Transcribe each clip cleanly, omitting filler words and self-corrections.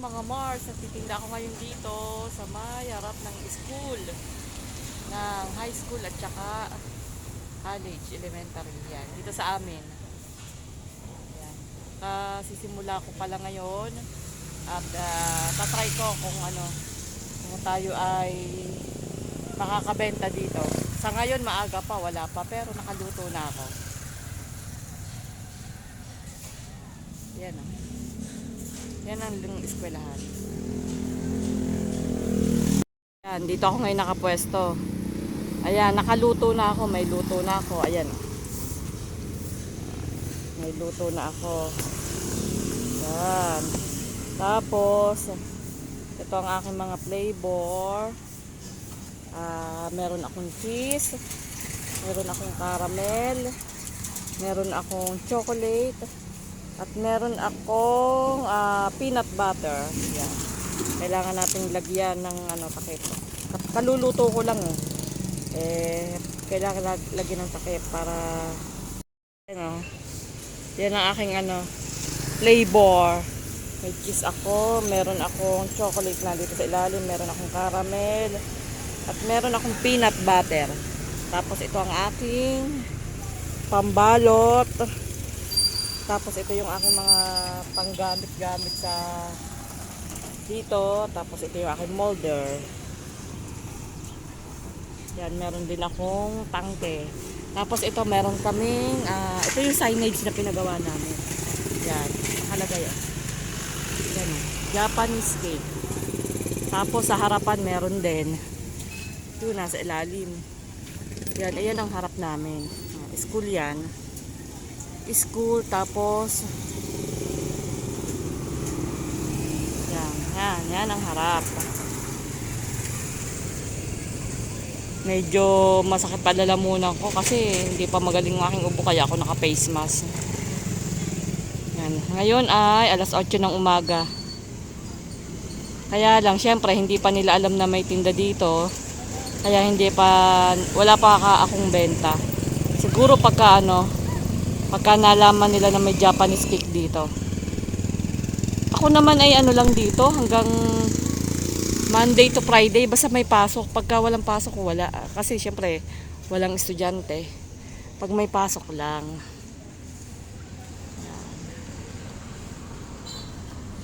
mga Mars, nagtitinda ako ngayon dito sa may harap ng school, ng high school at saka college, elementary yan, dito sa amin. Yan. Sisimula ko pala ngayon at tatry ko kung ano, kung tayo ay makakabenta dito. Sa ngayon maaga pa, wala pa, pero nakaluto na ako. Yan o. Yan ang eskwelahan. Yan, dito ako ngayon nakapwesto. Ayan, nakaluto na ako. May luto na ako. Ayan. May luto na ako. Yan. Tapos, ito ang aking mga flavor. Meron akong cheese. Meron akong caramel. Meron akong chocolate. At meron akong peanut butter. Yan. Kailangan nating lagyan ng takip. Kaluluto ko lang kailangan lagyan ng takip para yan ang aking flavor. May cheese ako, meron akong chocolate na dito sa ilalim, meron akong caramel at meron akong peanut butter. Tapos ito ang aking pambalot. Tapos ito yung aking mga panggamit-gamit sa dito. Tapos ito yung aking molder. Yan, meron din akong tangke. Tapos ito meron kaming ito yung signage na pinagawa namin. Yan, nakalagay yan, Japanese cake. Tapos sa harapan meron din. Ito nasa ilalim. Yan, ayan ang harap namin. School yan. School, tapos yan ang harap. Medyo masakit pa lalamunan ko kasi hindi pa magaling ang aking ubo, kaya ako naka face mask. Yan. Ngayon ay alas 8 ng umaga. Kaya lang syempre hindi pa nila alam na may tinda dito. Kaya wala pa akong benta. Siguro pagka nalaman nila na may Japanese cake dito. Ako naman ay lang dito hanggang Monday to Friday, basta may pasok. Pagka walang pasok, wala. Kasi syempre, walang estudyante. Pag may pasok lang.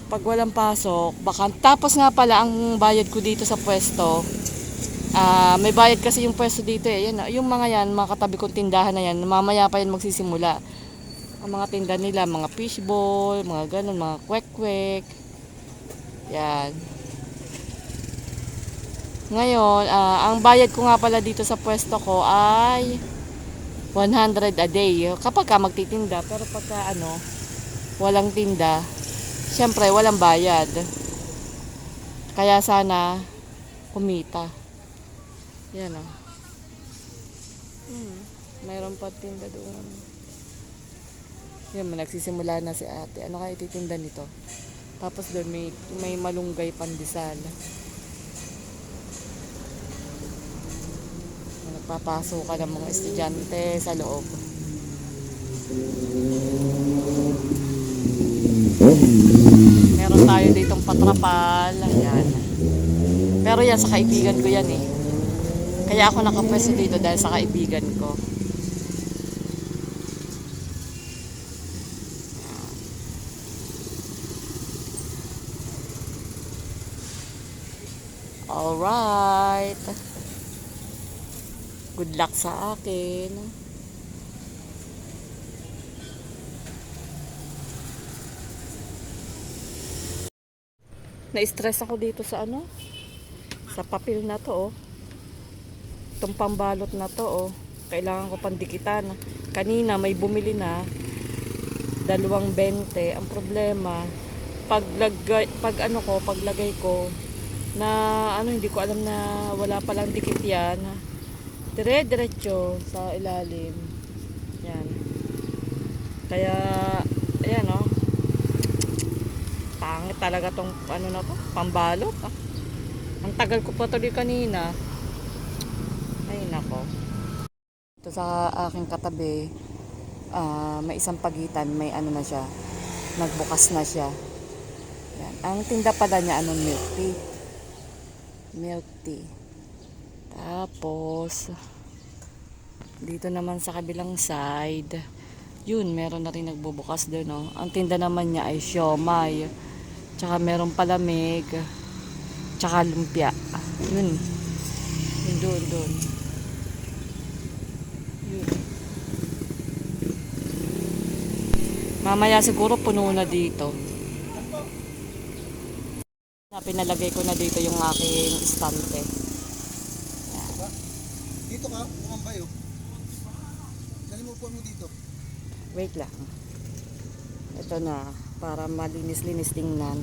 Pag walang pasok, baka. Tapos nga pala, ang bayad ko dito sa pwesto, may bayad kasi yung pwesto dito Yan, yung mga yan, mga katabi kong tindahan na yan, mamaya pa yan magsisimula. Ang mga tinda nila, mga fishball, mga ganun, mga kwek-kwek. Yan. Ngayon, ang bayad ko nga pala dito sa pwesto ko ay 100 a day. Kapag ka magtitinda, pero pagka walang tinda, syempre walang bayad. Kaya sana kumita. Yan mayroon pa tinda doon. Yan, nagsisimula na si ate. Ano kaya ititinda nito? Tapos doon may malunggay pandesal. Papasok ka ng mga estudyante sa loob. Meron tayo ditong patrapal. Yan. Pero yan, sa kaibigan ko yan Kaya ako nakapwesto dito dahil sa kaibigan ko. Alright. Good luck sa akin. Na-stress ako dito sa sa papel na to Itong pambalot na to Kailangan ko pandikitan. Kanina may bumili na 2.20. Ang problema, paglagay ko na hindi ko alam na wala palang dikit yan. Diretso sa ilalim. Yan. Kaya ayan pangit talaga tong na to, pambalot. Ang tagal ko pa tuloy kanina. Ay nako. Ito sa aking katabi, may isang pagitan, may na siya. Nagbukas na siya. Yan. Ang tinda pala niya, ano, milk tea. Milk tea. Tapos, dito naman sa kabilang side, yun, meron na rin nagbubukas doon, no? Ang tinda naman niya ay siomay. Tsaka meron palamig. Tsaka lumpia. Yun. Yun doon. Yun. Mamaya siguro puno na dito. Pinalagay ko na dito yung aking estante. Dito ka, kumambay oh. Dali mo po mo dito. Wait lang. Ito na, para malinis-linis tingnan.